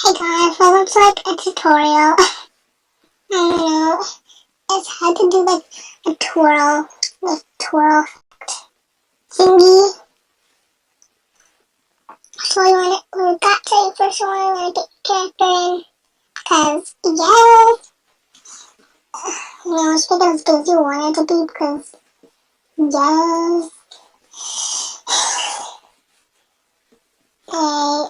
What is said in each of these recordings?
Hey guys, well it's like a tutorial. I don't know. It's hard to do like a twirl thingy. So we got to first one I want to get character in. Cause yes, it's making as big as you want it to be because yes.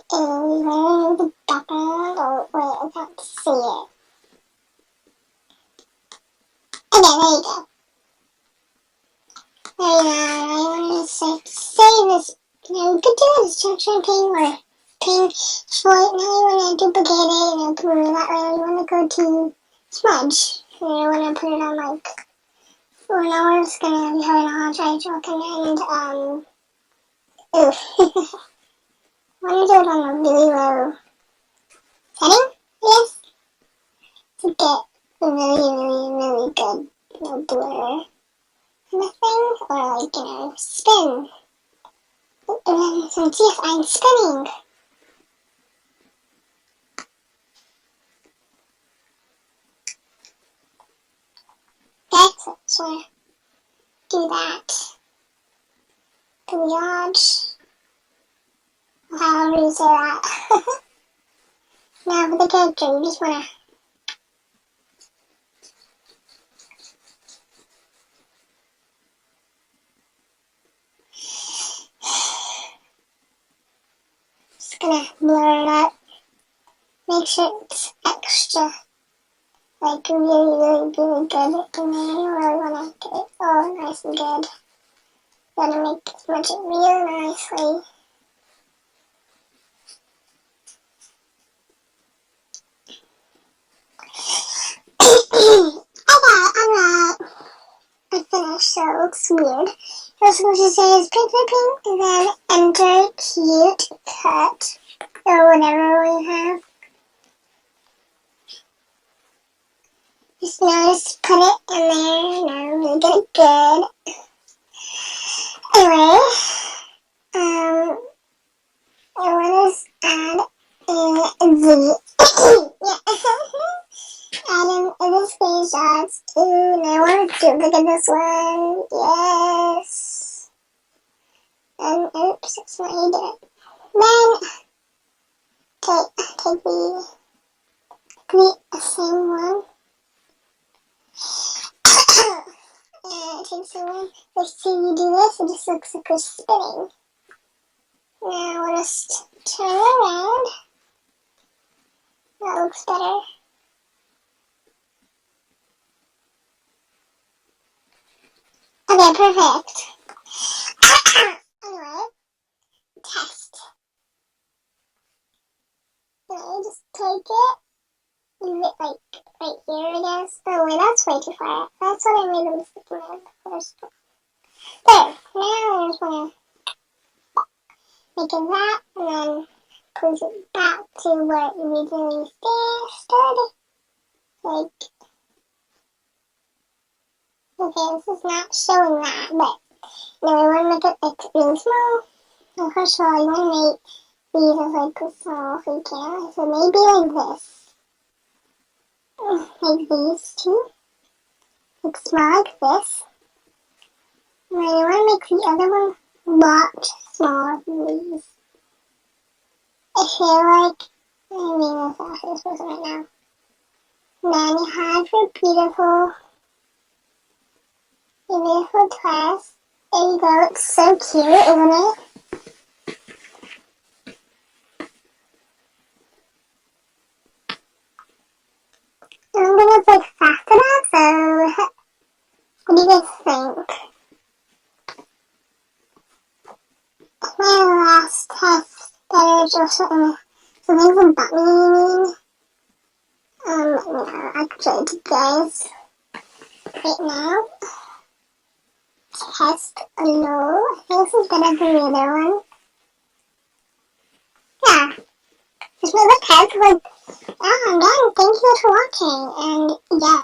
Where the background? Oh wait, I can't see it. Okay, there you go. I want to say this. We could do a structure thing or thing short. Now you want to duplicate it, put it that way. You want to go to smudge. You want to put it on like. Well, now we're just gonna be having a hard try talking and oof. I want to do it on a really low setting. Yes, to get a really good blur kind of thing, or like spin. And then see if I'm spinning. Okay, so just want to do that. The Dodge. However you say that. Now for the character, you just want to just gonna blur it up. Make sure it's extra, like really good. And then you really want to get it all nice and good. You want to make smudge it real nicely. I finished, so it looks weird. First one to say is pink, and then enter cute cut, or whatever we have. Just now just put it in there, now we get it good. Anyway, I want to add in the, add in the screenshots. Ooh, and I want to duplicate this one, yes. And oops, that's not how you do it. Then, take the same one. Take the one. Let's see you do this, it just looks like we're spinning. Now we'll just turn around. That looks better. Okay, perfect. Anyway, test. Just take it. Leave it like right here, I guess. Oh wait, that's way too far. That's what I made a mistake with first. There. Now I just want to make it that, and then push it back to where it originally started. Like, okay, this is not showing that, but we want to make it like really small. So first of all, you want to make these as like small as you can. So maybe like this. Like these two. Like small like this. And then you want to make the other one much smaller than these. I feel like I'm being a selfish person right now. And then you have your beautiful dress. There you go. It's so cute, isn't it? I don't think it's like fast enough, so what do you guys think? My last test that is also something about me. Actually, to guys, right now, test low. I think this is better than the other one. Yeah, just made the test like, oh, I'm done. Thank you for watching, and yeah.